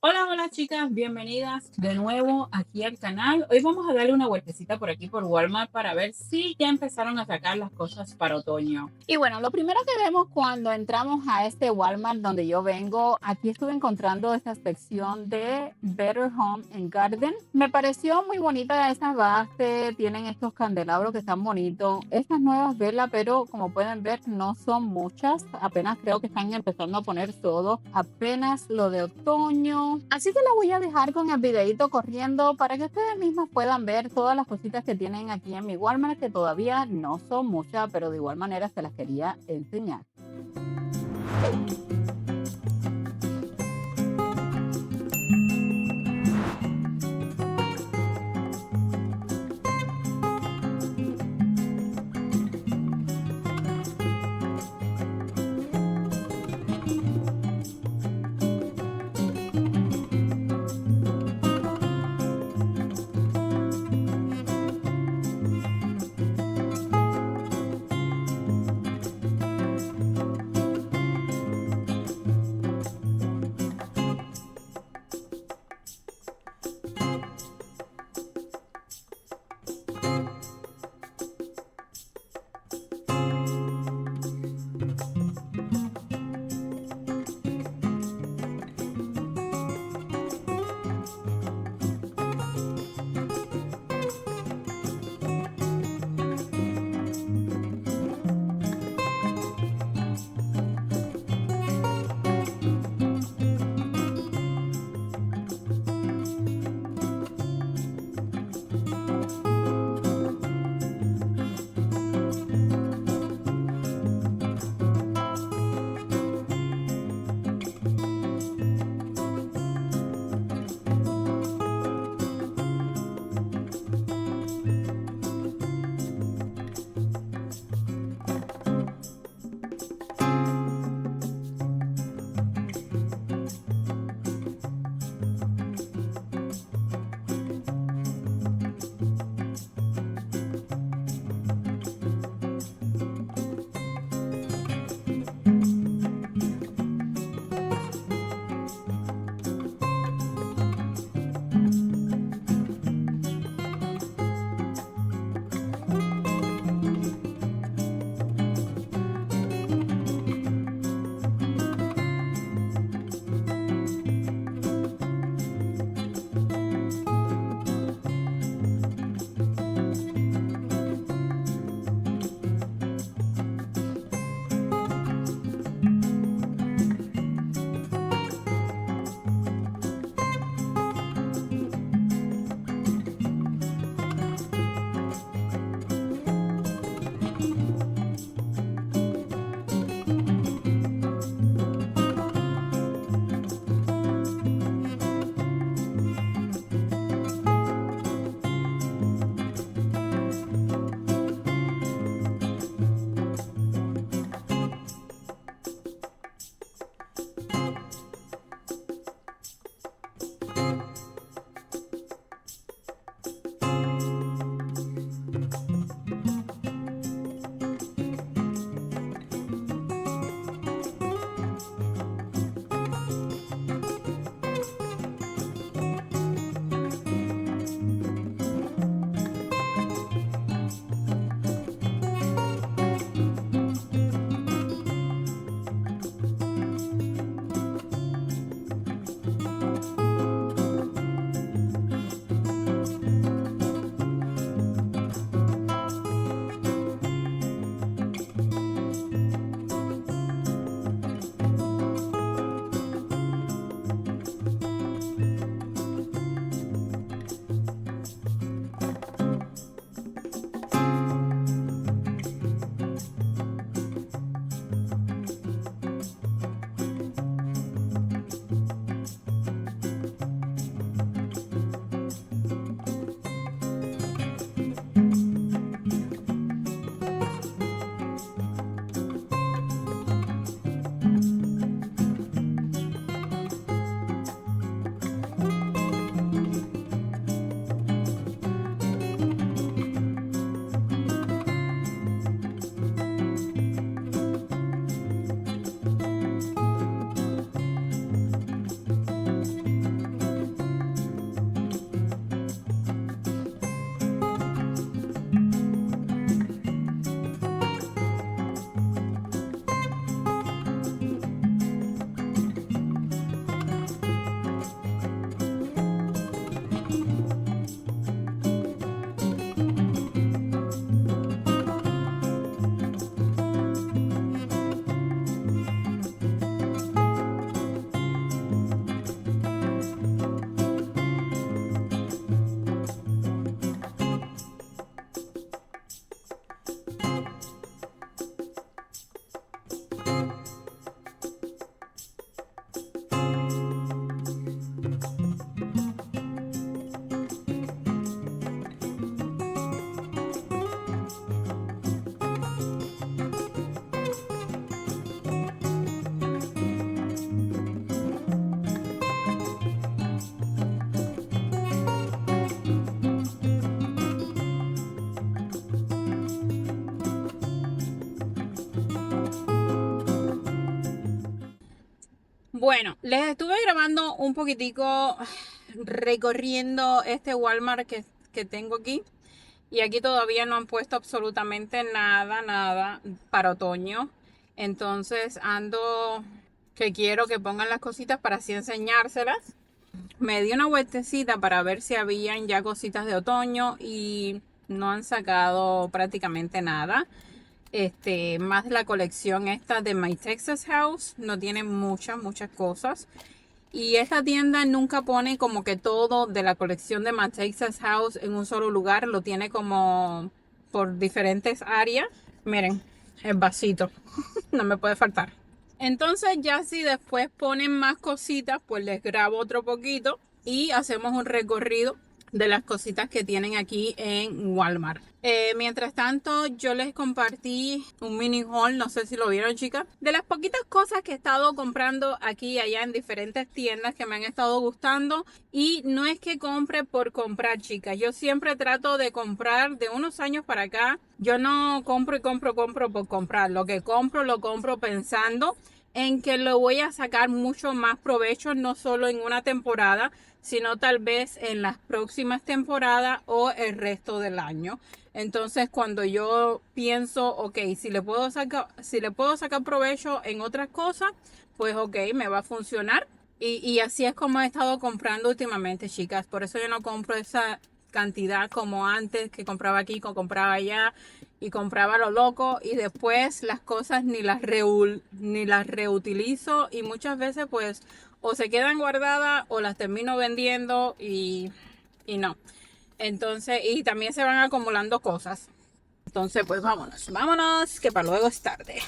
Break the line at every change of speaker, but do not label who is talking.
Hola, hola chicas, bienvenidas de nuevo aquí al canal. Hoy vamos a darle una vueltecita por aquí por Walmart para ver si ya empezaron a sacar las cosas para otoño. Y bueno, lo primero que vemos cuando entramos a este Walmart donde yo vengo, aquí estuve encontrando esta sección de Better Home and Garden. Me pareció muy bonita esa base, tienen estos candelabros que están bonitos. Estas nuevas velas, pero como pueden ver no son muchas, apenas creo que están empezando a poner todo, apenas lo de otoño. Así que la voy a dejar con el videito corriendo para que ustedes mismos puedan ver todas las cositas que tienen aquí en mi Walmart, que todavía no son muchas, pero de igual manera se las quería enseñar. Bueno, les estuve grabando un poquitico recorriendo este Walmart que tengo aquí. Y aquí todavía no han puesto absolutamente nada para otoño. Entonces ando que quiero que pongan las cositas para así enseñárselas. Me di una vueltecita para ver si habían ya cositas de otoño y no han sacado prácticamente nada. Más la colección esta de My Texas House no tiene muchas cosas. Y esta tienda nunca pone como que todo de la colección de My Texas House en un solo lugar. Lo tiene como por diferentes áreas. Miren, el vasito. No me puede faltar. Entonces ya si después ponen más cositas, pues les grabo otro poquito. Y hacemos un recorrido de las cositas que tienen aquí en Walmart. Mientras tanto, yo les compartí un mini haul, no sé si lo vieron, chicas, de las poquitas cosas que he estado comprando aquí y allá en diferentes tiendas que me han estado gustando. Y no es que compre por comprar, chicas. Yo siempre trato de comprar de unos años para acá. Yo no compro por comprar. Lo que compro, lo compro pensando en que lo voy a sacar mucho más provecho, no solo en una temporada, sino tal vez en las próximas temporadas o el resto del año. Entonces, cuando yo pienso, ok, si le puedo sacar provecho en otras cosas, pues ok, me va a funcionar. Y así es como he estado comprando últimamente, chicas. Por eso yo no compro esa cantidad como antes, que compraba aquí, que compraba allá y compraba lo loco, y después las cosas ni las reutilizo, y muchas veces pues o se quedan guardadas o las termino vendiendo y no. Entonces, y también se van acumulando cosas. Entonces, pues vámonos, que para luego es tarde.